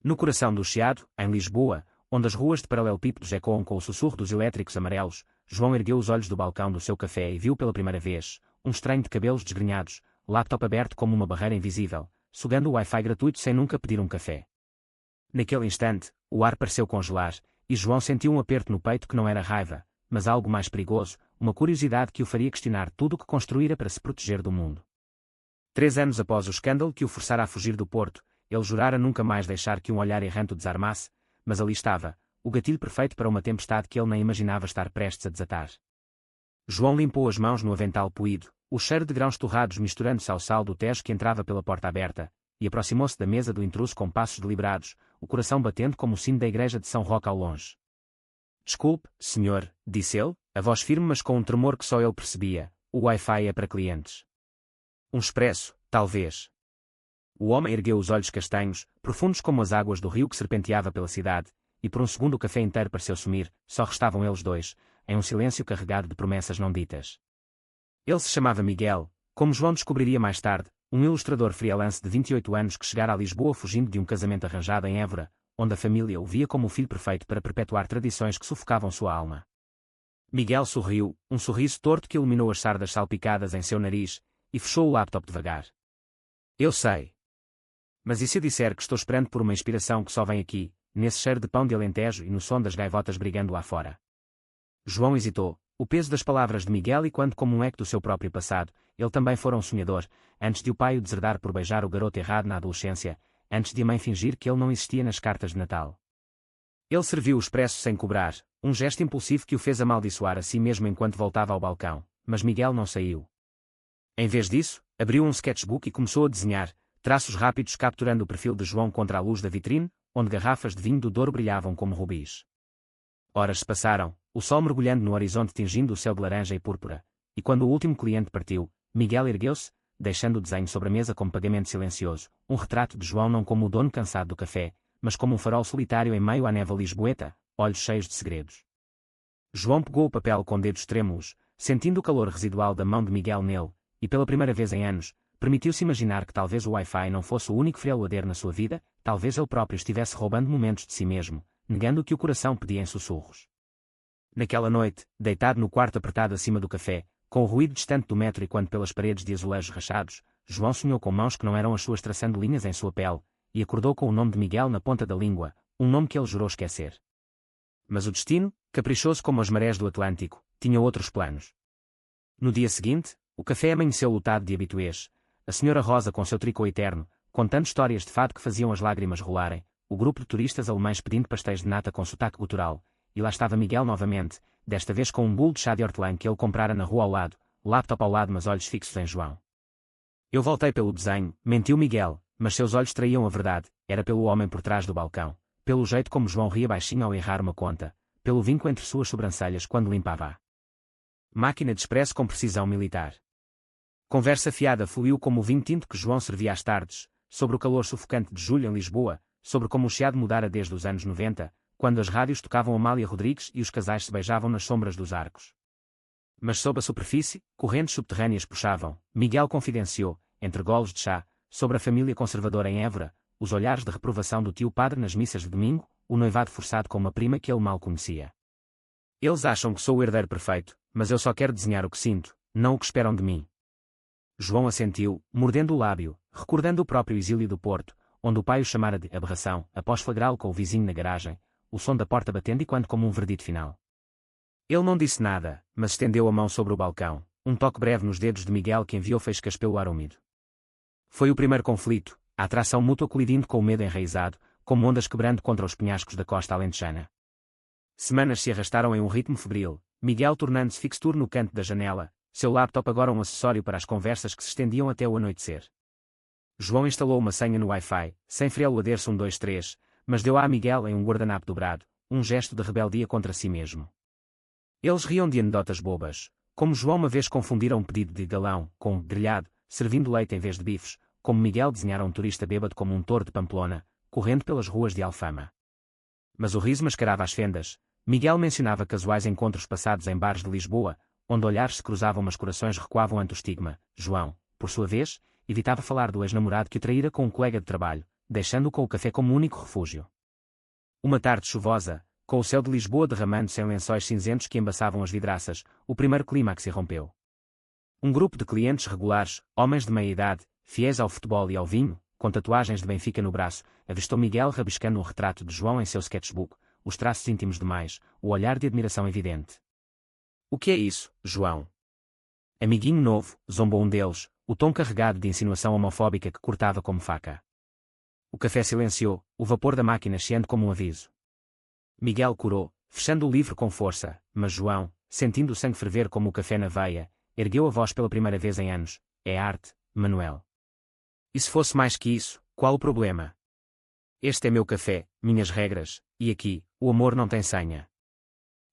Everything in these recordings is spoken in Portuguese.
No coração do Chiado, em Lisboa, onde as ruas de paralelepípedos ecoam com o sussurro dos elétricos amarelos, João ergueu os olhos do balcão do seu café e viu pela primeira vez um estranho de cabelos desgrenhados, laptop aberto como uma barreira invisível, sugando o Wi-Fi gratuito sem nunca pedir um café. Naquele instante, o ar pareceu congelar, e João sentiu um aperto no peito que não era raiva, mas algo mais perigoso, uma curiosidade que o faria questionar tudo o que construíra para se proteger do mundo. 3 anos após o escândalo que o forçara a fugir do Porto, ele jurara nunca mais deixar que um olhar errante o desarmasse, mas ali estava, o gatilho perfeito para uma tempestade que ele nem imaginava estar prestes a desatar. João limpou as mãos no avental poído, o cheiro de grãos torrados misturando-se ao sal do Tejo que entrava pela porta aberta, e aproximou-se da mesa do intruso com passos deliberados, o coração batendo como o sino da igreja de São Roque ao longe. Desculpe, senhor, disse ele, a voz firme mas com um tremor que só ele percebia, o Wi-Fi é para clientes. Um expresso, talvez. O homem ergueu os olhos castanhos, profundos como as águas do rio que serpenteava pela cidade, e por um segundo o café inteiro pareceu sumir, só restavam eles dois, em um silêncio carregado de promessas não ditas. Ele se chamava Miguel, como João descobriria mais tarde, um ilustrador freelance de 28 anos que chegara a Lisboa fugindo de um casamento arranjado em Évora, onde a família o via como o filho perfeito para perpetuar tradições que sufocavam sua alma. Miguel sorriu, um sorriso torto que iluminou as sardas salpicadas em seu nariz, e fechou o laptop devagar. Eu sei. Mas e se eu disser que estou esperando por uma inspiração que só vem aqui, nesse cheiro de pão de Alentejo e no som das gaivotas brigando lá fora? João hesitou, o peso das palavras de Miguel e quando como um eco do seu próprio passado, ele também fora um sonhador, antes de o pai o deserdar por beijar o garoto errado na adolescência, antes de a mãe fingir que ele não existia nas cartas de Natal. Ele serviu o expresso sem cobrar, um gesto impulsivo que o fez amaldiçoar a si mesmo enquanto voltava ao balcão, mas Miguel não saiu. Em vez disso, abriu um sketchbook e começou a desenhar, traços rápidos capturando o perfil de João contra a luz da vitrine, onde garrafas de vinho do Douro brilhavam como rubis. Horas se passaram, o sol mergulhando no horizonte tingindo o céu de laranja e púrpura, e quando o último cliente partiu, Miguel ergueu-se, deixando o desenho sobre a mesa como pagamento silencioso, um retrato de João não como o dono cansado do café, mas como um farol solitário em meio à névoa lisboeta, olhos cheios de segredos. João pegou o papel com dedos trêmulos, sentindo o calor residual da mão de Miguel nele, e pela primeira vez em anos, permitiu-se imaginar que talvez o Wi-Fi não fosse o único freeladeiro na sua vida, talvez ele próprio estivesse roubando momentos de si mesmo, negando o que o coração pedia em sussurros. Naquela noite, deitado no quarto apertado acima do café, com o ruído distante do metro e quando pelas paredes de azulejos rachados, João sonhou com mãos que não eram as suas traçando linhas em sua pele, e acordou com o nome de Miguel na ponta da língua, um nome que ele jurou esquecer. Mas o destino, caprichoso como as marés do Atlântico, tinha outros planos. No dia seguinte, o café amanheceu lotado de habituês, a senhora Rosa com seu tricô eterno, contando histórias de fado que faziam as lágrimas rolarem, o grupo de turistas alemães pedindo pastéis de nata com sotaque gutural, e lá estava Miguel novamente, desta vez com um bolo de chá de hortelã que ele comprara na rua ao lado, laptop ao lado mas olhos fixos em João. Eu voltei pelo desenho, mentiu Miguel, mas seus olhos traíam a verdade, era pelo homem por trás do balcão, pelo jeito como João ria baixinho ao errar uma conta, pelo vinco entre suas sobrancelhas quando limpava a máquina de expresso com precisão militar. Conversa fiada fluiu como o vinho tinto que João servia às tardes, sobre o calor sufocante de julho em Lisboa, sobre como o Chiado mudara desde os anos 90, quando as rádios tocavam Amália Rodrigues e os casais se beijavam nas sombras dos arcos. Mas sob a superfície, correntes subterrâneas puxavam, Miguel confidenciou, entre golos de chá, sobre a família conservadora em Évora, os olhares de reprovação do tio padre nas missas de domingo, o noivado forçado com uma prima que ele mal conhecia. Eles acham que sou o herdeiro perfeito, mas eu só quero desenhar o que sinto, não o que esperam de mim. João assentiu, mordendo o lábio, recordando o próprio exílio do Porto, onde o pai o chamara de aberração, após flagrá-lo com o vizinho na garagem, o som da porta batendo e quando como um verdito final. Ele não disse nada, mas estendeu a mão sobre o balcão, um toque breve nos dedos de Miguel que enviou faíscas pelo ar úmido. Foi o primeiro conflito, a atração mútua colidindo com o medo enraizado, como ondas quebrando contra os penhascos da costa alentejana. Semanas se arrastaram em um ritmo febril, Miguel tornando-se fixture no canto da janela, seu laptop agora um acessório para as conversas que se estendiam até o anoitecer. João instalou uma senha no Wi-Fi, sem freeladeiro 123, mas deu a Miguel em um guardanapo dobrado, um gesto de rebeldia contra si mesmo. Eles riam de anedotas bobas, como João uma vez confundira um pedido de galão, com grelhado, servindo leite em vez de bifes, como Miguel desenhara um turista bêbado como um touro de Pamplona, correndo pelas ruas de Alfama. Mas o riso mascarava as fendas, Miguel mencionava casuais encontros passados em bares de Lisboa, onde olhares se cruzavam mas corações recuavam ante o estigma. João, por sua vez, evitava falar do ex-namorado que o traíra com um colega de trabalho, deixando-o com o café como único refúgio. Uma tarde chuvosa, com o céu de Lisboa derramando-se em lençóis cinzentos que embaçavam as vidraças, o primeiro clímax irrompeu. Um grupo de clientes regulares, homens de meia-idade, fiéis ao futebol e ao vinho, com tatuagens de Benfica no braço, avistou Miguel rabiscando um retrato de João em seu sketchbook, os traços íntimos demais, o olhar de admiração evidente. "O que é isso, João?" "Amiguinho novo", zombou um deles, o tom carregado de insinuação homofóbica que cortava como faca. O café silenciou, o vapor da máquina chiando como um aviso. Miguel corou, fechando o livro com força, mas João, sentindo o sangue ferver como o café na veia, ergueu a voz pela primeira vez em anos: "É arte, Manuel. E se fosse mais que isso, qual o problema? Este é meu café, minhas regras, e aqui, o amor não tem senha."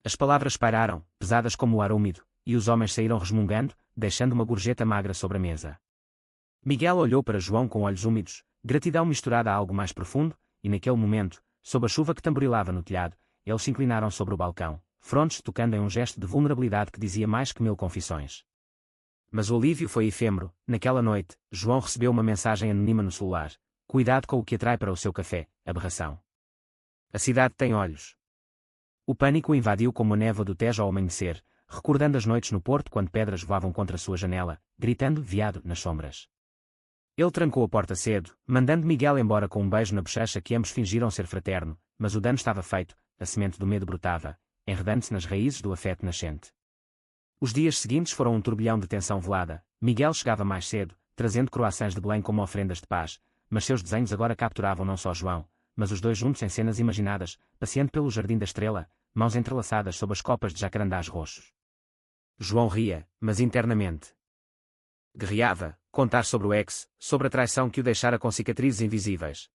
As palavras pairaram, pesadas como o ar úmido, e os homens saíram resmungando, deixando uma gorjeta magra sobre a mesa. Miguel olhou para João com olhos úmidos, gratidão misturada a algo mais profundo, e naquele momento, sob a chuva que tamborilava no telhado, eles se inclinaram sobre o balcão, frontes tocando em um gesto de vulnerabilidade que dizia mais que 1000 confissões. Mas o alívio foi efêmero. Naquela noite, João recebeu uma mensagem anônima no celular: "Cuidado com o que atrai para o seu café, aberração. A cidade tem olhos." O pânico invadiu como a névoa do Tejo ao amanhecer, recordando as noites no Porto quando pedras voavam contra sua janela, gritando "viado" nas sombras. Ele trancou a porta cedo, mandando Miguel embora com um beijo na bochecha que ambos fingiram ser fraterno, mas o dano estava feito, a semente do medo brotava, enredando-se nas raízes do afeto nascente. Os dias seguintes foram um turbilhão de tensão velada. Miguel chegava mais cedo, trazendo croissants de Belém como ofrendas de paz, mas seus desenhos agora capturavam não só João, mas os dois juntos em cenas imaginadas, passeando pelo Jardim da Estrela, mãos entrelaçadas sob as copas de jacarandás roxos. João ria, mas internamente guerreava, contar sobre o ex, sobre a traição que o deixara com cicatrizes invisíveis.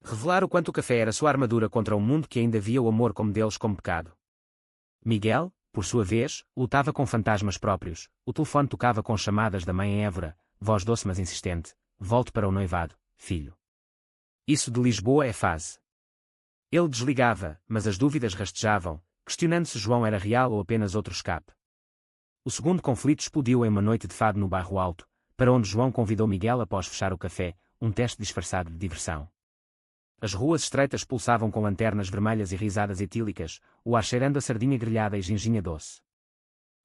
Revelar o quanto o café era sua armadura contra um mundo que ainda via o amor como deles como pecado. Miguel, por sua vez, lutava com fantasmas próprios. O telefone tocava com chamadas da mãe em Évora, voz doce mas insistente: "Volte para o noivado, filho. Isso de Lisboa é fase." Ele desligava, mas as dúvidas rastejavam, questionando se João era real ou apenas outro escape. O segundo conflito explodiu em uma noite de fado no Bairro Alto, para onde João convidou Miguel após fechar o café, um teste disfarçado de diversão. As ruas estreitas pulsavam com lanternas vermelhas e risadas etílicas, o ar cheirando a sardinha grelhada e ginginha doce.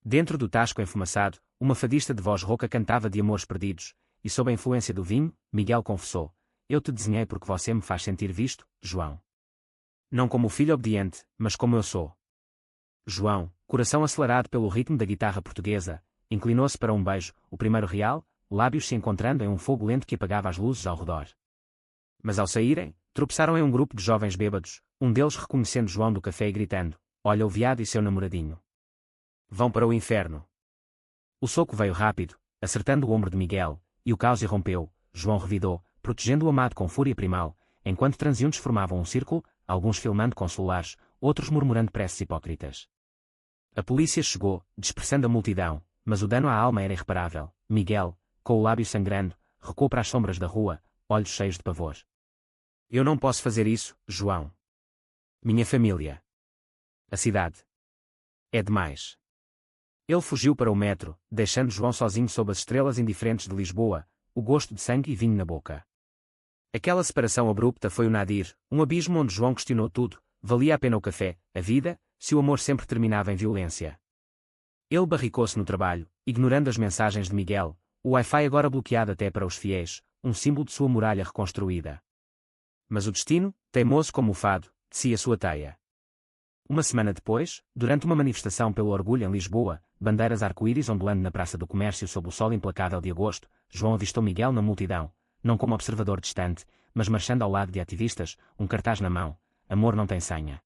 Dentro do tasco enfumaçado, uma fadista de voz rouca cantava de amores perdidos, e sob a influência do vinho, Miguel confessou: "Eu te desenhei porque você me faz sentir visto, João. Não como o filho obediente, mas como eu sou." João, coração acelerado pelo ritmo da guitarra portuguesa, inclinou-se para um beijo, o primeiro real, lábios se encontrando em um fogo lento que apagava as luzes ao redor. Mas ao saírem, tropeçaram em um grupo de jovens bêbados, um deles reconhecendo João do café e gritando: "Olha o viado e seu namoradinho. Vão para o inferno." O soco veio rápido, acertando o ombro de Miguel, e o caos irrompeu. João revidou, protegendo o amado com fúria primal, enquanto transeuntes formavam um círculo, alguns filmando com celulares, outros murmurando preces hipócritas. A polícia chegou, dispersando a multidão, mas o dano à alma era irreparável. Miguel, com o lábio sangrando, recuou para as sombras da rua, olhos cheios de pavor. "Eu não posso fazer isso, João. Minha família. A cidade. É demais." Ele fugiu para o metro, deixando João sozinho sob as estrelas indiferentes de Lisboa, o gosto de sangue e vinho na boca. Aquela separação abrupta foi o nadir, um abismo onde João questionou tudo: valia a pena o café, a vida, se o amor sempre terminava em violência? Ele barricou-se no trabalho, ignorando as mensagens de Miguel, o Wi-Fi agora bloqueado até para os fiéis, um símbolo de sua muralha reconstruída. Mas o destino, teimoso como o fado, tecia sua teia. Uma semana depois, durante uma manifestação pelo orgulho em Lisboa, bandeiras arco-íris ondulando na Praça do Comércio sob o sol implacável de agosto, João avistou Miguel na multidão, não como observador distante, mas marchando ao lado de ativistas, um cartaz na mão: "Amor não tem senha."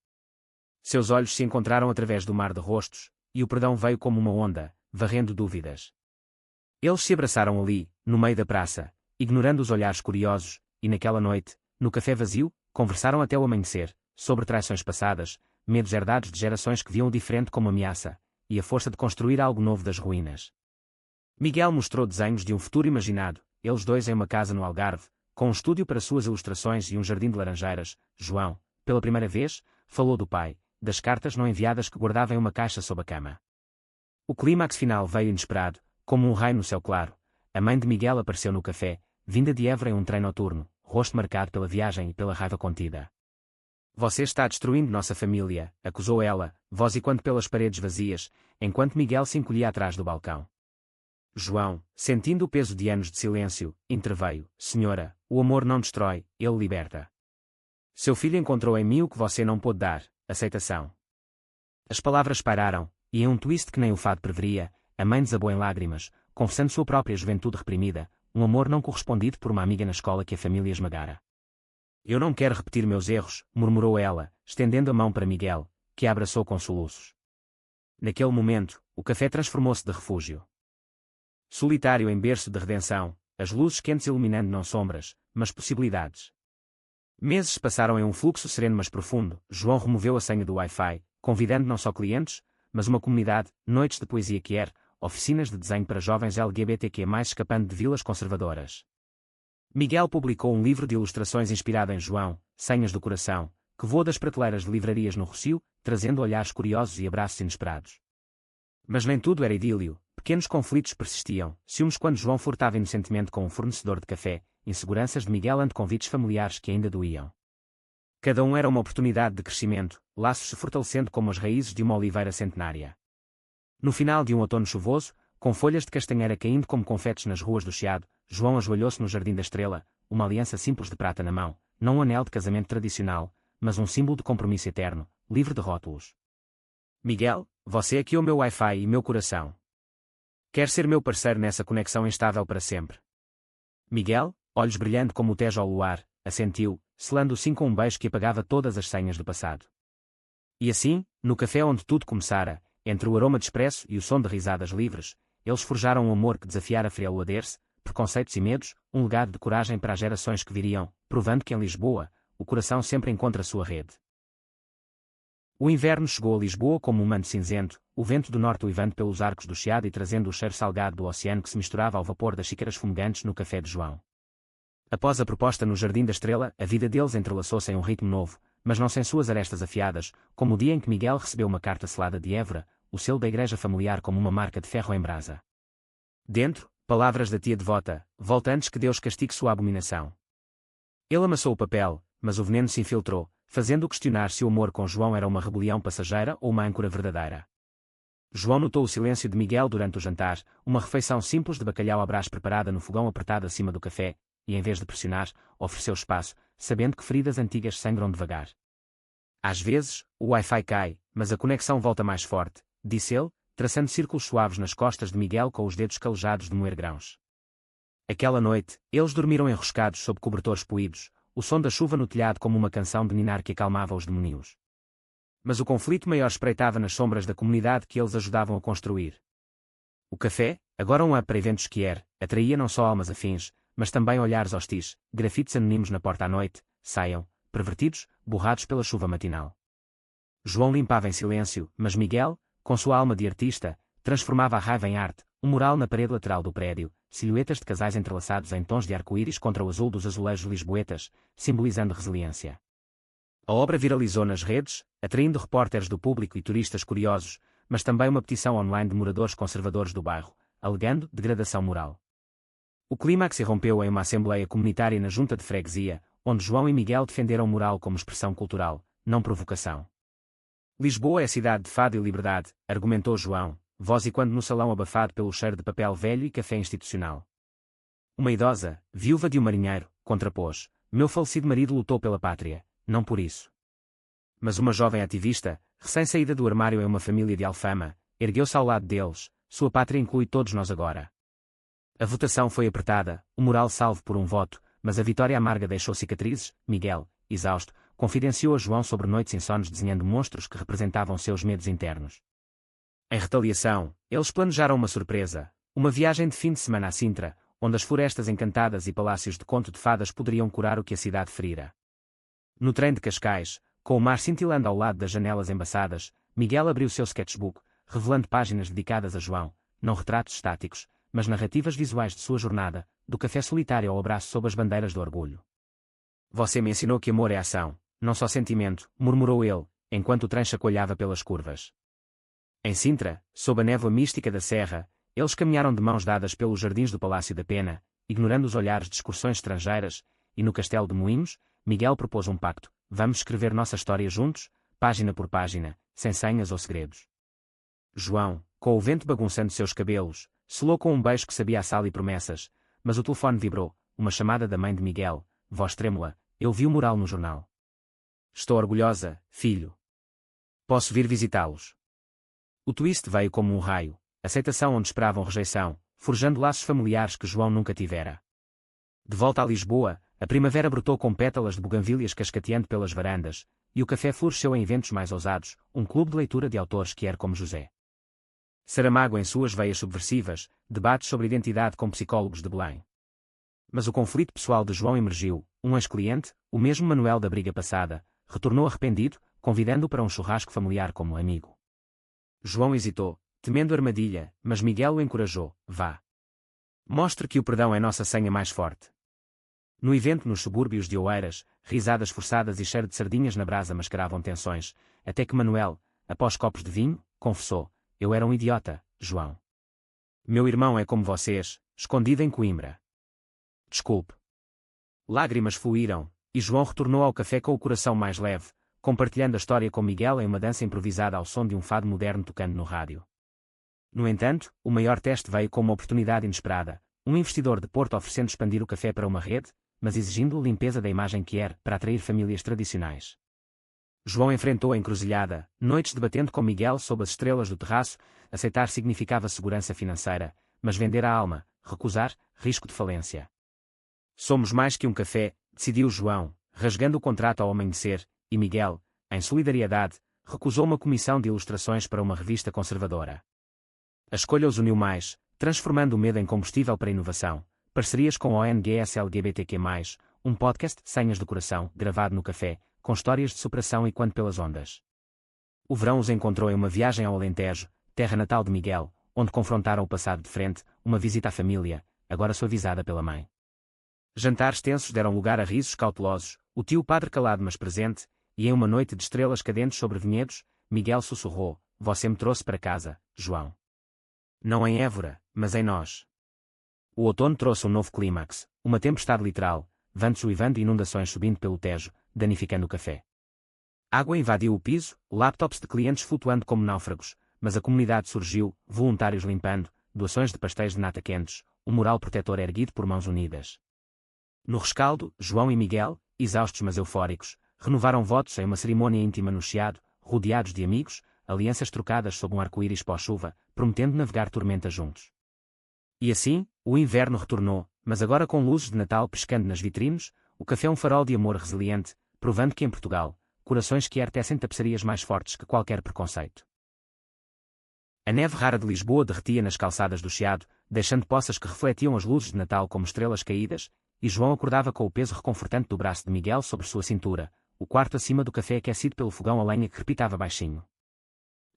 Seus olhos se encontraram através do mar de rostos, e o perdão veio como uma onda, varrendo dúvidas. Eles se abraçaram ali, no meio da praça, ignorando os olhares curiosos, e naquela noite, no café vazio, conversaram até o amanhecer, sobre traições passadas, medos herdados de gerações que viam o diferente como ameaça, e a força de construir algo novo das ruínas. Miguel mostrou desenhos de um futuro imaginado, eles dois em uma casa no Algarve, com um estúdio para suas ilustrações e um jardim de laranjeiras. João, pela primeira vez, falou do pai, das cartas não enviadas que guardava em uma caixa sob a cama. O clímax final veio inesperado, como um raio no céu claro. A mãe de Miguel apareceu no café, vinda de Évora em um trem noturno, rosto marcado pela viagem e pela raiva contida. Você está destruindo nossa família, acusou ela, voz ecoando pelas paredes vazias, enquanto Miguel se encolhia atrás do balcão. João, sentindo o peso de anos de silêncio, interveio. Senhora, o amor não destrói, ele liberta. Seu filho encontrou em mim o que você não pôde dar, aceitação. As palavras pararam, e em um twist que nem o fado preveria, a mãe desabou em lágrimas, confessando sua própria juventude reprimida, um amor não correspondido por uma amiga na escola que a família esmagara. Eu não quero repetir meus erros, murmurou ela, estendendo a mão para Miguel, que a abraçou com soluços. Naquele momento, o café transformou-se de refúgio. Solitário em berço de redenção, as luzes quentes iluminando não sombras, mas possibilidades. Meses passaram em um fluxo sereno mas profundo. João removeu a senha do Wi-Fi, convidando não só clientes, mas uma comunidade, noites de poesia queer, oficinas de desenho para jovens LGBTQ+, escapando de vilas conservadoras. Miguel publicou um livro de ilustrações inspirado em João, Senhas do Coração, que voou das prateleiras de livrarias no Rossio, trazendo olhares curiosos e abraços inesperados. Mas nem tudo era idílio, pequenos conflitos persistiam, ciúmes quando João furtava inocentemente com um fornecedor de café, inseguranças de Miguel ante convites familiares que ainda doíam. Cada um era uma oportunidade de crescimento, laços se fortalecendo como as raízes de uma oliveira centenária. No final de um outono chuvoso, com folhas de castanheira caindo como confetes nas ruas do Chiado, João ajoelhou-se no Jardim da Estrela, uma aliança simples de prata na mão, não um anel de casamento tradicional, mas um símbolo de compromisso eterno, livre de rótulos. Miguel, você aqui é o meu Wi-Fi e meu coração. Quer ser meu parceiro nessa conexão instável para sempre? Miguel, olhos brilhando como o Tejo ao luar, assentiu, selando-o com um beijo que apagava todas as senhas do passado. E assim, no café onde tudo começara, entre o aroma de expresso e o som de risadas livres, eles forjaram um amor que desafiara frialuader-se, preconceitos e medos, um legado de coragem para as gerações que viriam, provando que em Lisboa, o coração sempre encontra sua rede. O inverno chegou a Lisboa como um manto cinzento, o vento do norte uivando pelos arcos do Chiado e trazendo o cheiro salgado do oceano que se misturava ao vapor das xícaras fumegantes no café de João. Após a proposta no Jardim da Estrela, a vida deles entrelaçou-se em um ritmo novo, mas não sem suas arestas afiadas, como o dia em que Miguel recebeu uma carta selada de Évora, o selo da igreja familiar como uma marca de ferro em brasa. Dentro, palavras da tia devota, volta antes que Deus castigue sua abominação. Ele amassou o papel, mas o veneno se infiltrou, fazendo-o questionar se o amor com João era uma rebelião passageira ou uma âncora verdadeira. João notou o silêncio de Miguel durante o jantar, uma refeição simples de bacalhau à brás preparada no fogão apertado acima do café, e em vez de pressionar, ofereceu espaço, sabendo que feridas antigas sangram devagar. Às vezes, o Wi-Fi cai, mas a conexão volta mais forte, disse ele, traçando círculos suaves nas costas de Miguel com os dedos calejados de moer grãos. Aquela noite, eles dormiram enroscados sob cobertores poídos, o som da chuva no telhado como uma canção de ninar que acalmava os demónios. Mas o conflito maior espreitava nas sombras da comunidade que eles ajudavam a construir. O café, agora um hub para eventos queer, atraía não só almas afins, mas também olhares hostis, grafites anónimos na porta à noite, saiam, pervertidos, borrados pela chuva matinal. João limpava em silêncio, mas Miguel, com sua alma de artista, transformava a raiva em arte, um mural na parede lateral do prédio, silhuetas de casais entrelaçados em tons de arco-íris contra o azul dos azulejos lisboetas, simbolizando resiliência. A obra viralizou nas redes, atraindo repórteres do público e turistas curiosos, mas também uma petição online de moradores conservadores do bairro, alegando degradação moral. O clímax irrompeu em uma assembleia comunitária na junta de freguesia, onde João e Miguel defenderam o mural como expressão cultural, não provocação. Lisboa é cidade de fado e liberdade, argumentou João, voz ecoando no salão abafado pelo cheiro de papel velho e café institucional. Uma idosa, viúva de um marinheiro, contrapôs, meu falecido marido lutou pela pátria, não por isso. Mas uma jovem ativista, recém-saída do armário em uma família de Alfama, ergueu-se ao lado deles, sua pátria inclui todos nós agora. A votação foi apertada, o moral salvo por um voto, mas a vitória amarga deixou cicatrizes. Miguel, exausto, confidenciou a João sobre noites insones desenhando monstros que representavam seus medos internos. Em retaliação, eles planejaram uma surpresa, uma viagem de fim de semana a Sintra, onde as florestas encantadas e palácios de conto de fadas poderiam curar o que a cidade ferira. No trem de Cascais, com o mar cintilando ao lado das janelas embaçadas, Miguel abriu seu sketchbook, revelando páginas dedicadas a João, não retratos estáticos, mas narrativas visuais de sua jornada, do café solitário ao abraço sob as bandeiras do orgulho. Você me ensinou que amor é ação, não só sentimento, murmurou ele, enquanto o trem chacoalhava pelas curvas. Em Sintra, sob a névoa mística da serra, eles caminharam de mãos dadas pelos jardins do Palácio da Pena, ignorando os olhares de excursões estrangeiras, e no Castelo de Moinhos, Miguel propôs um pacto: vamos escrever nossa história juntos, página por página, sem senhas ou segredos. João, com o vento bagunçando seus cabelos, selou com um beijo que sabia a sal e promessas, mas o telefone vibrou, uma chamada da mãe de Miguel, voz trêmula: eu vi o mural no jornal. Estou orgulhosa, filho. Posso vir visitá-los? O twist veio como um raio, aceitação onde esperavam rejeição, forjando laços familiares que João nunca tivera. De volta a Lisboa, a primavera brotou com pétalas de buganvílias cascateando pelas varandas, e o café floresceu em eventos mais ousados, um clube de leitura de autores que era como José Saramago em suas veias subversivas, debates sobre identidade com psicólogos de Belém. Mas o conflito pessoal de João emergiu, um ex-cliente, o mesmo Manuel da briga passada, retornou arrependido, convidando-o para um churrasco familiar como amigo. João hesitou, temendo armadilha, mas Miguel o encorajou: vá. Mostre que o perdão é nossa senha mais forte. No evento nos subúrbios de Oeiras, risadas forçadas e cheiro de sardinhas na brasa mascaravam tensões, até que Manuel, após copos de vinho, confessou: eu era um idiota, João. Meu irmão é como vocês, escondido em Coimbra. Desculpe. Lágrimas fluíram, e João retornou ao café com o coração mais leve, compartilhando a história com Miguel em uma dança improvisada ao som de um fado moderno tocando no rádio. No entanto, o maior teste veio com uma oportunidade inesperada: um investidor de Porto oferecendo expandir o café para uma rede, mas exigindo limpeza da imagem que era, para atrair famílias tradicionais. João enfrentou a encruzilhada, noites debatendo com Miguel sob as estrelas do terraço. Aceitar significava segurança financeira, mas vender a alma, recusar, risco de falência. Somos mais que um café, decidiu João, rasgando o contrato ao amanhecer, e Miguel, em solidariedade, recusou uma comissão de ilustrações para uma revista conservadora. A escolha os uniu mais, transformando o medo em combustível para a inovação. Parcerias com a ONGs LGBTQ+, um podcast Senhas do Coração, gravado no café, com histórias de superação e quando pelas ondas. O verão os encontrou em uma viagem ao Alentejo, terra natal de Miguel, onde confrontaram o passado de frente, uma visita à família, agora suavizada pela mãe. Jantares tensos deram lugar a risos cautelosos, o tio padre calado mas presente, e em uma noite de estrelas cadentes sobre vinhedos, Miguel sussurrou: você me trouxe para casa, João. Não em Évora, mas em nós. O outono trouxe um novo clímax, uma tempestade literal, ventos uivando e inundações subindo pelo Tejo, danificando o café. Água invadiu o piso, laptops de clientes flutuando como náufragos, mas a comunidade surgiu, voluntários limpando, doações de pastéis de nata quentes, um mural protetor erguido por mãos unidas. No rescaldo, João e Miguel, exaustos mas eufóricos, renovaram votos em uma cerimônia íntima no Chiado, rodeados de amigos, alianças trocadas sob um arco-íris pós-chuva, prometendo navegar tormenta juntos. E assim, o inverno retornou, mas agora com luzes de Natal pescando nas vitrines, o café é um farol de amor resiliente, provando que em Portugal, corações que tecem tapeçarias mais fortes que qualquer preconceito. A neve rara de Lisboa derretia nas calçadas do Chiado, deixando poças que refletiam as luzes de Natal como estrelas caídas, e João acordava com o peso reconfortante do braço de Miguel sobre sua cintura, o quarto acima do café aquecido pelo fogão a lenha que crepitava baixinho.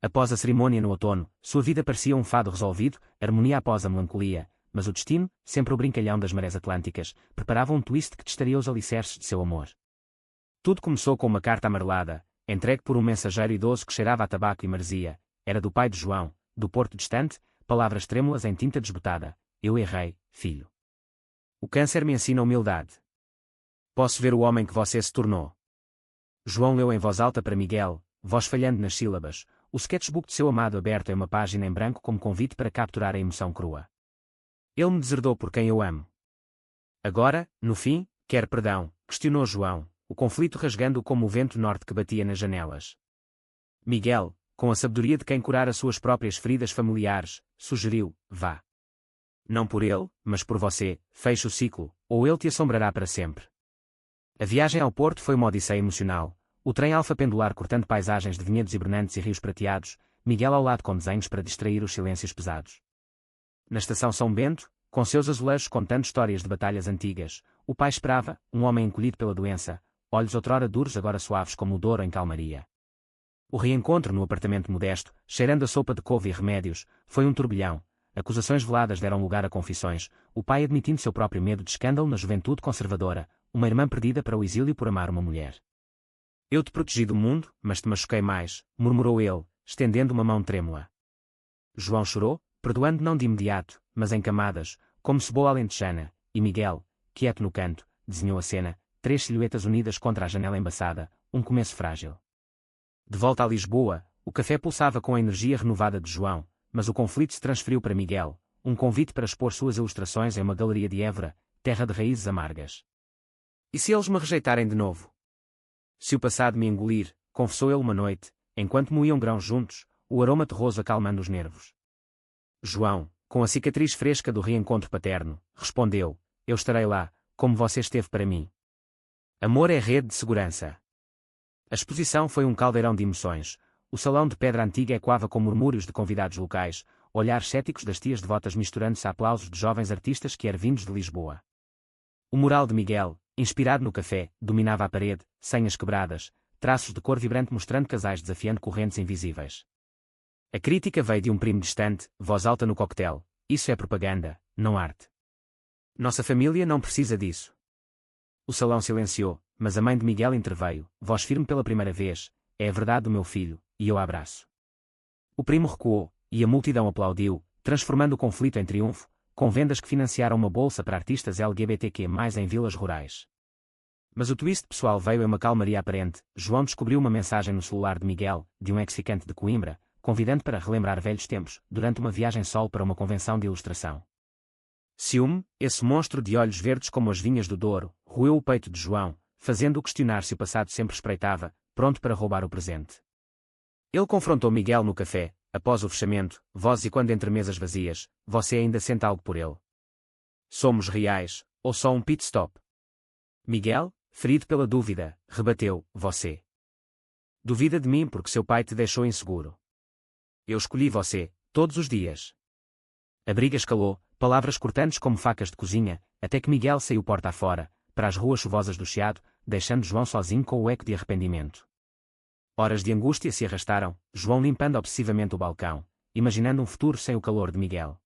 Após a cerimônia no outono, sua vida parecia um fado resolvido, harmonia após a melancolia, mas o destino, sempre o brincalhão das marés atlânticas, preparava um twist que testaria os alicerces de seu amor. Tudo começou com uma carta amarelada, entregue por um mensageiro idoso que cheirava a tabaco e maresia. Era do pai de João, do Porto distante, palavras trêmulas em tinta desbotada: eu errei, filho. O câncer me ensina humildade. Posso ver o homem que você se tornou. João leu em voz alta para Miguel, voz falhando nas sílabas, o sketchbook de seu amado aberto em uma página em branco como convite para capturar a emoção crua. Ele me deserdou por quem eu amo. Agora, no fim, quer perdão, questionou João, o conflito rasgando-o como o vento norte que batia nas janelas. Miguel, com a sabedoria de quem curar as suas próprias feridas familiares, sugeriu: vá. Não por ele, mas por você, feche o ciclo, ou ele te assombrará para sempre. A viagem ao Porto foi uma odisseia emocional, o trem alfa pendular cortando paisagens de vinhedos hibernantes e rios prateados, Miguel ao lado com desenhos para distrair os silêncios pesados. Na estação São Bento, com seus azulejos contando histórias de batalhas antigas, o pai esperava, um homem encolhido pela doença, olhos outrora duros agora suaves como o Douro em calmaria. O reencontro no apartamento modesto, cheirando a sopa de couve e remédios, foi um turbilhão. Acusações veladas deram lugar a confissões, o pai admitindo seu próprio medo de escândalo na juventude conservadora, uma irmã perdida para o exílio por amar uma mulher. Eu te protegi do mundo, mas te machuquei mais, murmurou ele, estendendo uma mão trêmula. João chorou, perdoando não de imediato, mas em camadas, como cebola alentejana, e Miguel, quieto no canto, desenhou a cena, 3 silhuetas unidas contra a janela embaçada, um começo frágil. De volta a Lisboa, o café pulsava com a energia renovada de João, mas o conflito se transferiu para Miguel, um convite para expor suas ilustrações em uma galeria de Évora, terra de raízes amargas. E se eles me rejeitarem de novo? Se o passado me engolir, confessou ele uma noite, enquanto moíam grãos juntos, o aroma terroso acalmando os nervos. João, com a cicatriz fresca do reencontro paterno, respondeu: eu estarei lá, como você esteve para mim. Amor é rede de segurança. A exposição foi um caldeirão de emoções. O salão de pedra antiga ecoava com murmúrios de convidados locais, olhares céticos das tias devotas misturando-se a aplausos de jovens artistas que eram vindos de Lisboa. O mural de Miguel, inspirado no café, dominava a parede, senhas quebradas, traços de cor vibrante mostrando casais desafiando correntes invisíveis. A crítica veio de um primo distante, voz alta no coquetel: isso é propaganda, não arte. Nossa família não precisa disso. O salão silenciou, mas a mãe de Miguel interveio, voz firme pela primeira vez: é a verdade do meu filho, e eu a abraço. O primo recuou, e a multidão aplaudiu, transformando o conflito em triunfo, com vendas que financiaram uma bolsa para artistas LGBTQ+, em vilas rurais. Mas o twist pessoal veio em uma calmaria aparente. João descobriu uma mensagem no celular de Miguel, de um ex-ficante de Coimbra, convidando para relembrar velhos tempos, durante uma viagem solo para uma convenção de ilustração. Ciúme, esse monstro de olhos verdes como as vinhas do Douro, roeu o peito de João, fazendo-o questionar se o passado sempre espreitava, pronto para roubar o presente. Ele confrontou Miguel no café, após o fechamento, voz e quando entre mesas vazias: você ainda sente algo por ele? Somos reais, ou só um pit stop? Miguel, ferido pela dúvida, rebateu: você duvida de mim porque seu pai te deixou inseguro. Eu escolhi você, todos os dias. A briga escalou, palavras cortantes como facas de cozinha, até que Miguel saiu porta afora, para as ruas chuvosas do Chiado, deixando João sozinho com o eco de arrependimento. Horas de angústia se arrastaram, João limpando obsessivamente o balcão, imaginando um futuro sem o calor de Miguel.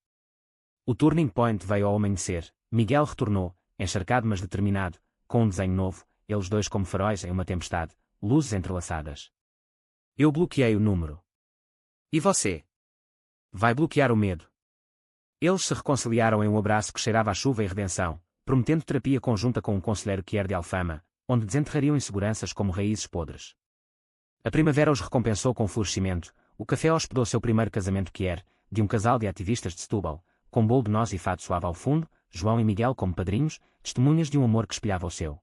O turning point veio ao amanhecer. Miguel retornou, encharcado mas determinado, com um desenho novo, eles dois como faróis em uma tempestade, luzes entrelaçadas. Eu bloqueei o número. E você? Vai bloquear o medo. Eles se reconciliaram em um abraço que cheirava a chuva e redenção, prometendo terapia conjunta com um conselheiro que era de Alfama, onde desenterrariam inseguranças como raízes podres. A primavera os recompensou com florescimento. O café hospedou seu primeiro casamento de um casal de ativistas de Setúbal, com bolo de noz e fado suave ao fundo, João e Miguel como padrinhos, testemunhas de um amor que espelhava o seu.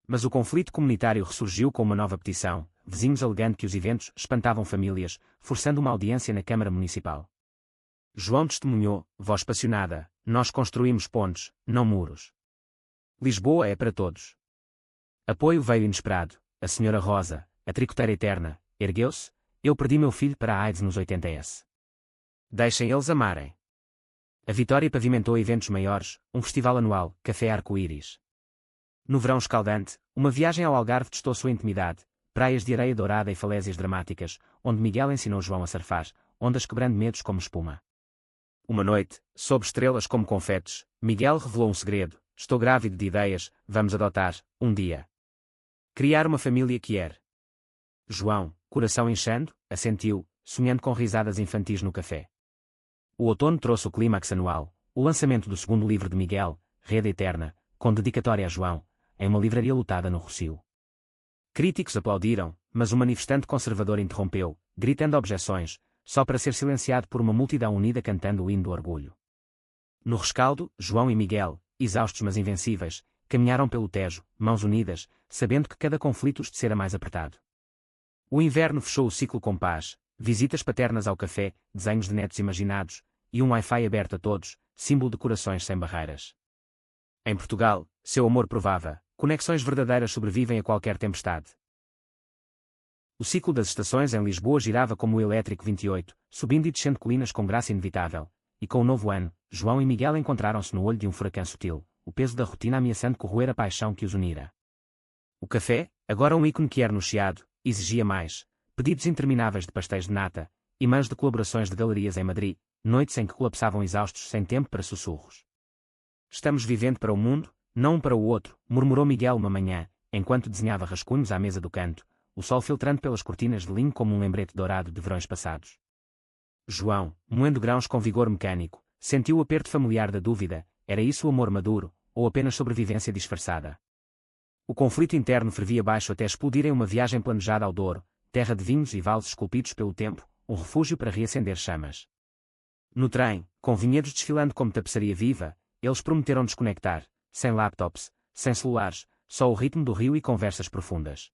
Mas o conflito comunitário ressurgiu com uma nova petição, vizinhos alegando que os eventos espantavam famílias, forçando uma audiência na Câmara Municipal. João testemunhou, voz passionada: nós construímos pontes, não muros. Lisboa é para todos. Apoio veio inesperado. A senhora Rosa, a tricoteira eterna, ergueu-se: eu perdi meu filho para a AIDS nos 80s. Deixem eles amarem. A Vitória pavimentou eventos maiores, um festival anual, Café Arco-Íris. No verão escaldante, uma viagem ao Algarve testou sua intimidade, praias de areia dourada e falésias dramáticas, onde Miguel ensinou João a surfar, ondas quebrando medos como espuma. Uma noite, sob estrelas como confetes, Miguel revelou um segredo: estou grávido de ideias, vamos adotar, um dia. Criar uma família que er. João, coração inchando, assentiu, sonhando com risadas infantis no café. O outono trouxe o clímax anual, o lançamento do segundo livro de Miguel, Rede Eterna, com dedicatória a João, em uma livraria lotada no Rossio. Críticos aplaudiram, mas o manifestante conservador interrompeu, gritando objeções, só para ser silenciado por uma multidão unida cantando o hino do orgulho. No rescaldo, João e Miguel, exaustos mas invencíveis, caminharam pelo Tejo, mãos unidas, sabendo que cada conflito os será mais apertado. O inverno fechou o ciclo com paz, visitas paternas ao café, desenhos de netos imaginados, e um Wi-Fi aberto a todos, símbolo de corações sem barreiras. Em Portugal, seu amor provava, conexões verdadeiras sobrevivem a qualquer tempestade. O ciclo das estações em Lisboa girava como o elétrico 28, subindo e descendo colinas com graça inevitável, e com o novo ano, João e Miguel encontraram-se no olho de um furacão sutil, o peso da rotina ameaçando corroer a paixão que os unira. O café, agora um ícone que era no Chiado, exigia mais, pedidos intermináveis de pastéis de nata, imãs de colaborações de galerias em Madrid, noites em que colapsavam exaustos sem tempo para sussurros. Estamos vivendo para o mundo, não um para o outro, murmurou Miguel uma manhã, enquanto desenhava rascunhos à mesa do canto, o sol filtrando pelas cortinas de linho como um lembrete dourado de verões passados. João, moendo grãos com vigor mecânico, sentiu o aperto familiar da dúvida: era isso o amor maduro, ou apenas sobrevivência disfarçada. O conflito interno fervia baixo até explodir em uma viagem planejada ao Douro, terra de vinhos e vales esculpidos pelo tempo, um refúgio para reacender chamas. No trem, com vinhedos desfilando como tapeçaria viva, eles prometeram desconectar, sem laptops, sem celulares, só o ritmo do rio e conversas profundas.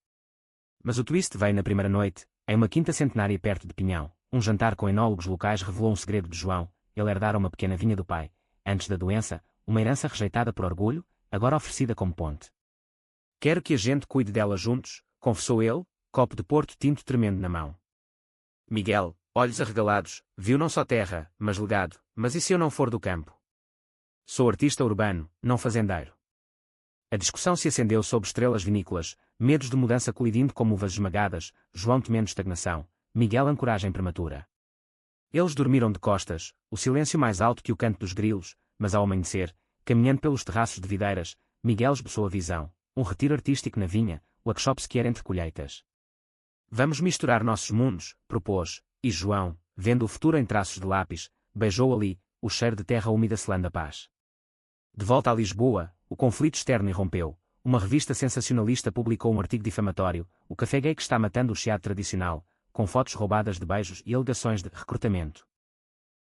Mas o twist veio na primeira noite, em uma quinta centenária perto de Pinhão. Um jantar com enólogos locais revelou um segredo de João. Ele herdara uma pequena vinha do pai, antes da doença, uma herança rejeitada por orgulho, agora oferecida como ponte. Quero que a gente cuide dela juntos, confessou ele, copo de Porto Tinto tremendo na mão. Miguel, olhos arregalados, viu não só terra, mas legado. Mas e se eu não for do campo? Sou artista urbano, não fazendeiro. A discussão se acendeu sob estrelas vinícolas, medos de mudança colidindo como uvas esmagadas, João temendo estagnação, Miguel ancoragem prematura. Eles dormiram de costas, o silêncio mais alto que o canto dos grilos, mas ao amanhecer, caminhando pelos terraços de videiras, Miguel esboçou a visão, um retiro artístico na vinha, workshop sequer entre colheitas. Vamos misturar nossos mundos, propôs, e João, vendo o futuro em traços de lápis, beijou ali, o cheiro de terra úmida selando a paz. De volta a Lisboa, o conflito externo irrompeu. Uma revista sensacionalista publicou um artigo difamatório, o café gay que está matando o chiado tradicional, com fotos roubadas de beijos e alegações de recrutamento.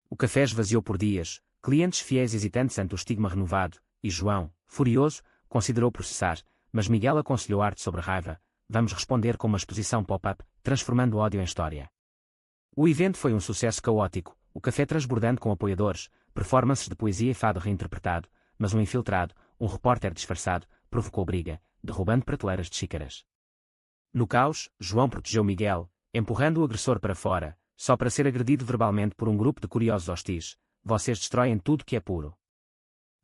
O café esvaziou por dias, clientes fiéis hesitantes ante o estigma renovado, e João, furioso, considerou processar, mas Miguel aconselhou arte sobre raiva. Vamos responder com uma exposição pop-up, transformando o ódio em história. O evento foi um sucesso caótico, o café transbordando com apoiadores, performances de poesia e fado reinterpretado, mas um infiltrado, um repórter disfarçado, provocou briga, derrubando prateleiras de xícaras. No caos, João protegeu Miguel, empurrando o agressor para fora, só para ser agredido verbalmente por um grupo de curiosos hostis. Vocês destroem tudo que é puro.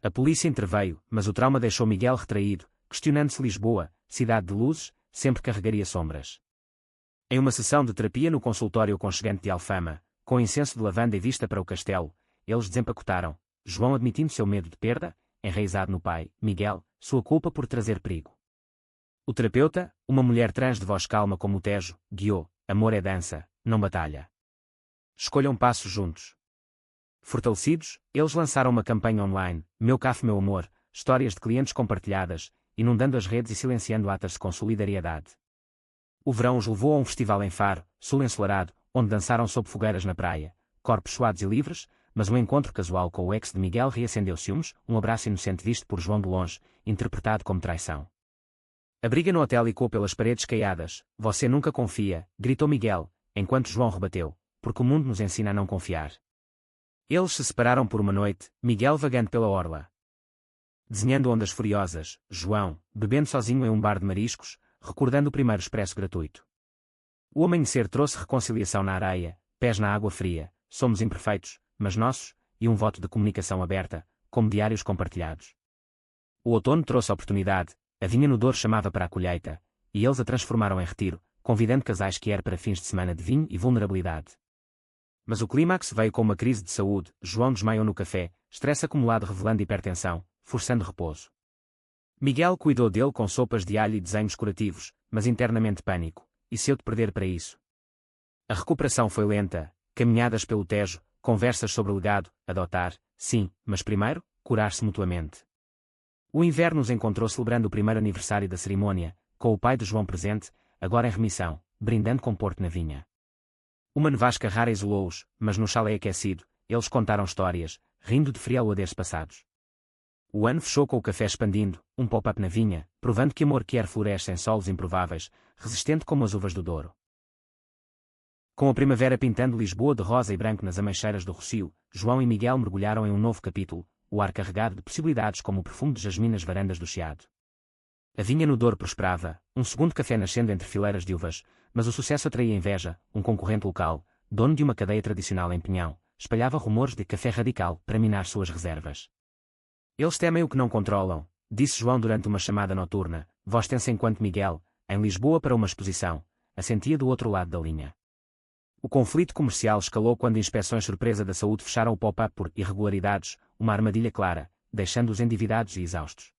A polícia interveio, mas o trauma deixou Miguel retraído, questionando se Lisboa, cidade de luzes, sempre carregaria sombras. Em uma sessão de terapia no consultório aconchegante de Alfama, com incenso de lavanda e vista para o castelo, eles desempacotaram, João admitindo seu medo de perda, enraizado no pai, Miguel, sua culpa por trazer perigo. O terapeuta, uma mulher trans de voz calma como o Tejo, guiou, amor é dança, não batalha. Escolham passos juntos. Fortalecidos, eles lançaram uma campanha online, Meu Café Meu Amor, histórias de clientes compartilhadas, inundando as redes e silenciando atas com solidariedade. O verão os levou a um festival em Faro, sul ensolarado, onde dançaram sob fogueiras na praia, corpos suados e livres, mas um encontro casual com o ex de Miguel reacendeu ciúmes, um abraço inocente visto por João de longe, interpretado como traição. A briga no hotel ecoou pelas paredes caiadas, você nunca confia, gritou Miguel, enquanto João rebateu, porque o mundo nos ensina a não confiar. Eles se separaram por uma noite, Miguel vagando pela orla. Desenhando ondas furiosas, João, bebendo sozinho em um bar de mariscos, recordando o primeiro expresso gratuito. O amanhecer trouxe reconciliação na areia, pés na água fria, somos imperfeitos, mas nossos, e um voto de comunicação aberta, como diários compartilhados. O outono trouxe oportunidade, a vinha no Douro chamava para a colheita, e eles a transformaram em retiro, convidando casais que era para fins de semana de vinho e vulnerabilidade. Mas o clímax veio com uma crise de saúde, João desmaiou no café, estresse acumulado revelando hipertensão, forçando repouso. Miguel cuidou dele com sopas de alho e desenhos curativos, mas internamente pânico, e se eu te perder para isso? A recuperação foi lenta, caminhadas pelo Tejo, conversas sobre o legado, adotar, sim, mas primeiro, curar-se mutuamente. O inverno os encontrou celebrando o primeiro aniversário da cerimônia, com o pai de João presente, agora em remissão, brindando com Porto na vinha. Uma nevasca rara isolou-os, mas no chalé aquecido, eles contaram histórias, rindo de frialadeiros passados. O ano fechou com o café expandindo, um pop-up na vinha, provando que amor quer floresce em solos improváveis, resistente como as uvas do Douro. Com a primavera pintando Lisboa de rosa e branco nas ameixeiras do Rocio, João e Miguel mergulharam em um novo capítulo, o ar carregado de possibilidades como o perfume de jasmim nas varandas do Chiado. A vinha no Douro prosperava, um segundo café nascendo entre fileiras de uvas, mas o sucesso atraía inveja, um concorrente local, dono de uma cadeia tradicional em Pinhão, espalhava rumores de café radical para minar suas reservas. Eles temem o que não controlam, disse João durante uma chamada noturna, voz tensa enquanto Miguel, em Lisboa para uma exposição, assentia do outro lado da linha. O conflito comercial escalou quando inspeções surpresa da saúde fecharam o pop-up por irregularidades, uma armadilha clara, deixando-os endividados e exaustos.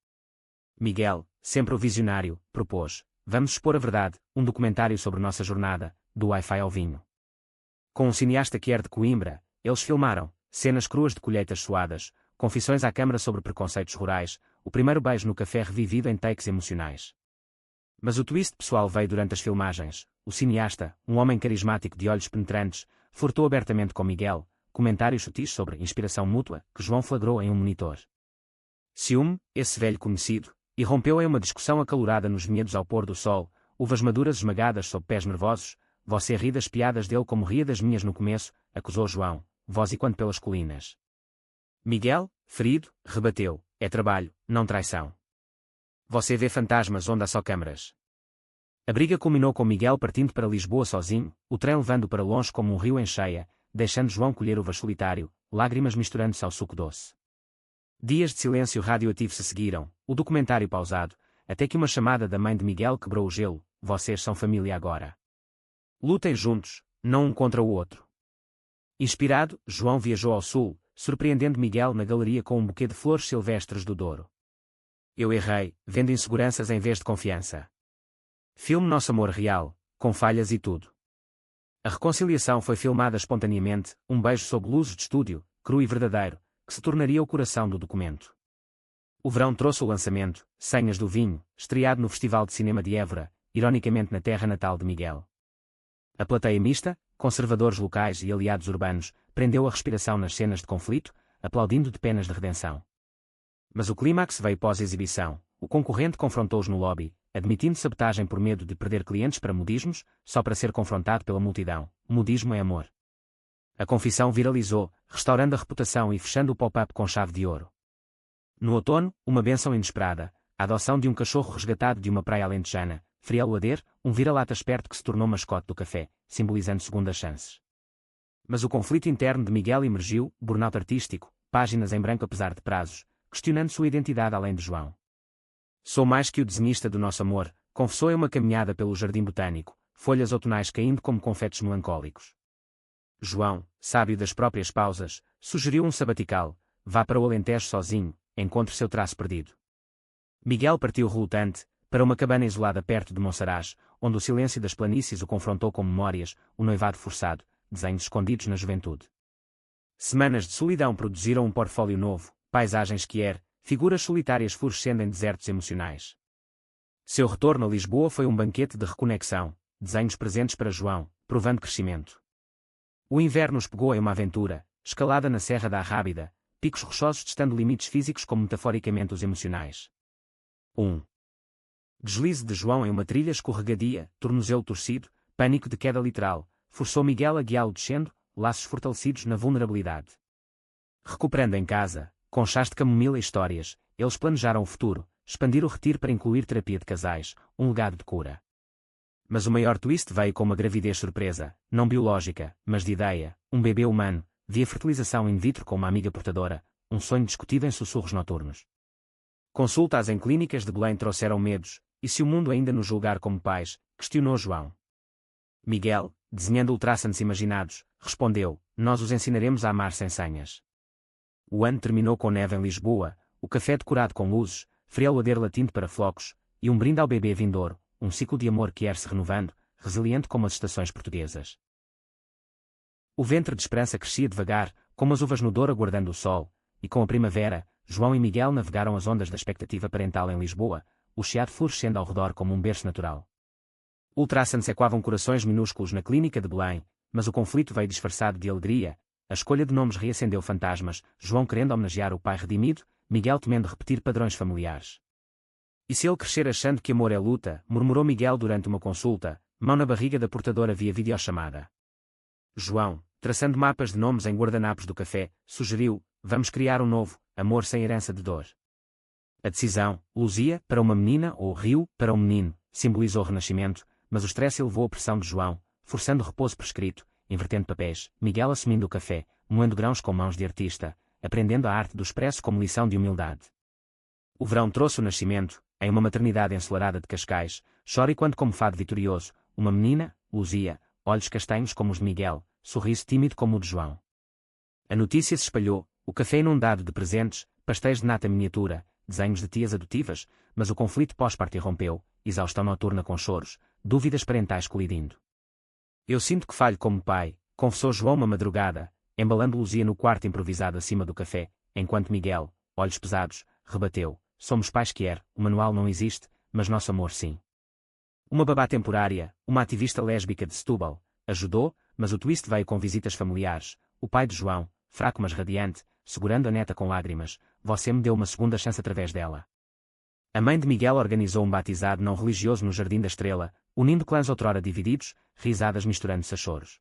Miguel, sempre o visionário, propôs, vamos expor a verdade, um documentário sobre nossa jornada, do Wi-Fi ao vinho. Com um cineasta que era de Coimbra, eles filmaram cenas cruas de colheitas suadas, confissões à câmara sobre preconceitos rurais, o primeiro beijo no café revivido em takes emocionais. Mas o twist pessoal veio durante as filmagens. O cineasta, um homem carismático de olhos penetrantes, flertou abertamente com Miguel, comentários sutis sobre inspiração mútua que João flagrou em um monitor. Ciúme, esse velho conhecido, irrompeu em uma discussão acalorada nos vinhedos ao pôr do sol, uvas maduras esmagadas sob pés nervosos. Você ri das piadas dele como ria das minhas no começo, acusou João, voz e quando pelas colinas. Miguel, ferido, rebateu, é trabalho, não traição. Você vê fantasmas onde há só câmaras. A briga culminou com Miguel partindo para Lisboa sozinho, o trem levando para longe como um rio em cheia, deixando João colher uvas solitário, lágrimas misturando-se ao suco doce. Dias de silêncio radioativo se seguiram, o documentário pausado, até que uma chamada da mãe de Miguel quebrou o gelo. Vocês são família agora. Lutem juntos, não um contra o outro. Inspirado, João viajou ao sul, surpreendendo Miguel na galeria com um buquê de flores silvestres do Douro. Eu errei, vendo inseguranças em vez de confiança. Filme Nosso Amor Real, com falhas e tudo. A reconciliação foi filmada espontaneamente, um beijo sob luzes de estúdio, cru e verdadeiro, que se tornaria o coração do documento. O verão trouxe o lançamento, Senhas do Vinho, estreado no Festival de Cinema de Évora, ironicamente na terra natal de Miguel. A plateia mista, conservadores locais e aliados urbanos, prendeu a respiração nas cenas de conflito, aplaudindo de penas de redenção. Mas o clímax veio pós-exibição. O concorrente confrontou-os no lobby, admitindo sabotagem por medo de perder clientes para modismos, só para ser confrontado pela multidão. Modismo é amor. A confissão viralizou, restaurando a reputação e fechando o pop-up com chave de ouro. No outono, uma bênção inesperada, a adoção de um cachorro resgatado de uma praia alentejana, Friel Lader, um vira-lata esperto que se tornou mascote do café, simbolizando segundas chances. Mas o conflito interno de Miguel emergiu, burnout artístico, páginas em branco apesar de prazos, questionando sua identidade além de João. Sou mais que o desenhista do nosso amor, confessou em uma caminhada pelo jardim botânico, folhas outonais caindo como confetes melancólicos. João, sábio das próprias pausas, sugeriu um sabatical, vá para o Alentejo sozinho, encontre seu traço perdido. Miguel partiu relutante, para uma cabana isolada perto de Monsaraz, onde o silêncio das planícies o confrontou com memórias, o noivado forçado, desenhos escondidos na juventude. Semanas de solidão produziram um portfólio novo, paisagens que figuras solitárias florescendo em desertos emocionais. Seu retorno a Lisboa foi um banquete de reconexão, desenhos presentes para João, provando crescimento. O inverno os pegou em uma aventura, escalada na Serra da Arrábida, picos rochosos testando limites físicos como metaforicamente os emocionais. 1. Deslize de João em uma trilha escorregadia, tornozelo torcido, pânico de queda literal, forçou Miguel a guiá-lo descendo, laços fortalecidos na vulnerabilidade. Recuperando em casa, com chás de camomila e histórias, eles planejaram o futuro, expandir o retiro para incluir terapia de casais, um legado de cura. Mas o maior twist veio com uma gravidez surpresa, não biológica, mas de ideia, um bebê humano, via fertilização in vitro com uma amiga portadora, um sonho discutido em sussurros noturnos. Consultas em clínicas de Belém trouxeram medos, e se o mundo ainda nos julgar como pais, questionou João. Miguel, desenhando ultrassons imaginados, respondeu, nós os ensinaremos a amar sem senhas. O ano terminou com neve em Lisboa, o café decorado com luzes, Friel Lader latindo para flocos, e um brinde ao bebê vindouro, um ciclo de amor que se renovando, resiliente como as estações portuguesas. O ventre de esperança crescia devagar, como as uvas no Douro aguardando o sol, e com a primavera, João e Miguel navegaram as ondas da expectativa parental em Lisboa, o chiado florescendo ao redor como um berço natural. Ultrassons ecoavam corações minúsculos na clínica de Belém, mas o conflito veio disfarçado de alegria, a escolha de nomes reacendeu fantasmas, João querendo homenagear o pai redimido, Miguel temendo repetir padrões familiares. E se ele crescer achando que amor é luta, murmurou Miguel durante uma consulta, mão na barriga da portadora via videochamada. João, traçando mapas de nomes em guardanapos do café, sugeriu, vamos criar um novo, amor sem herança de dor. A decisão, Luzia, para uma menina ou Rio, para um menino, simbolizou o renascimento, mas o stress elevou a pressão de João, forçando o repouso prescrito, invertendo papéis, Miguel assumindo o café, moendo grãos com mãos de artista, aprendendo a arte do expresso como lição de humildade. O verão trouxe o nascimento, em uma maternidade ensolarada de Cascais, chora e quando como fado vitorioso, uma menina, Luzia, olhos castanhos como os de Miguel, sorriso tímido como o de João. A notícia se espalhou, o café inundado de presentes, pastéis de nata miniatura, desenhos de tias adotivas, mas o conflito pós-parto irrompeu, exaustão noturna com choros, dúvidas parentais colidindo. Eu sinto que falho como pai, confessou João uma madrugada, embalando Luzia no quarto improvisado acima do café, enquanto Miguel, olhos pesados, rebateu: somos pais o manual não existe, mas nosso amor sim. Uma babá temporária, uma ativista lésbica de Setúbal, ajudou, mas o twist veio com visitas familiares. O pai de João, fraco mas radiante, segurando a neta com lágrimas: você me deu uma segunda chance através dela. A mãe de Miguel organizou um batizado não religioso no Jardim da Estrela, unindo clãs outrora divididos, risadas misturando-se a choros.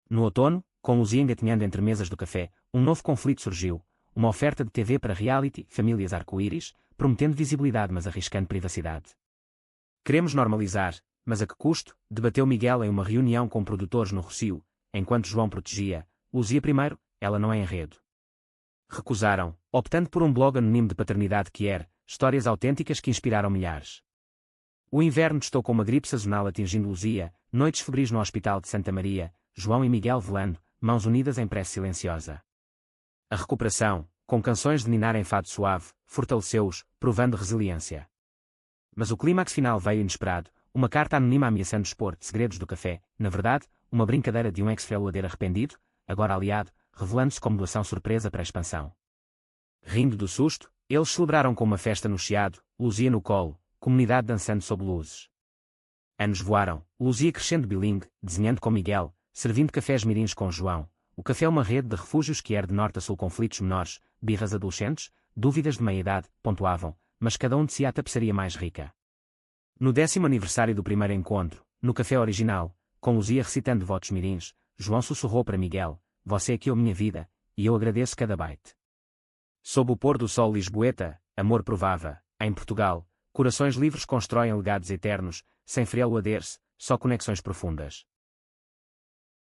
No outono, com Luzia engatinhando entre mesas do café, um novo conflito surgiu, uma oferta de TV para reality, famílias arco-íris, prometendo visibilidade mas arriscando privacidade. Queremos normalizar, mas a que custo? Debateu Miguel em uma reunião com produtores no Rossio, enquanto João protegia Luzia primeiro, ela não é enredo. Recusaram, optando por um blog anónimo de paternidade histórias autênticas que inspiraram milhares. O inverno testou com uma gripe sazonal atingindo Luzia, noites febris no Hospital de Santa Maria, João e Miguel velando, mãos unidas em prece silenciosa. A recuperação, com canções de ninar em fado suave, fortaleceu-os, provando resiliência. Mas o clímax final veio inesperado, uma carta anónima ameaçando expor segredos do café, na verdade, uma brincadeira de um ex-freeladeiro arrependido, agora aliado, revelando-se como doação surpresa para a expansão. Rindo do susto, eles celebraram com uma festa no Chiado, Luzia no colo, comunidade dançando sob luzes. Anos voaram, Luzia crescendo bilingue, desenhando com Miguel, servindo cafés mirins com João. O café é uma rede de refúgios que ergue de norte a sul conflitos menores, birras adolescentes, dúvidas de meia-idade, pontuavam, mas cada um de si a tapeçaria mais rica. No 10º aniversário do primeiro encontro, no café original, com Luzia recitando votos mirins, João sussurrou para Miguel: você aqui é a minha vida, e eu agradeço cada byte. Sob o pôr do sol lisboeta, amor provava, em Portugal, corações livres constroem legados eternos, sem frelo ader-se, só conexões profundas.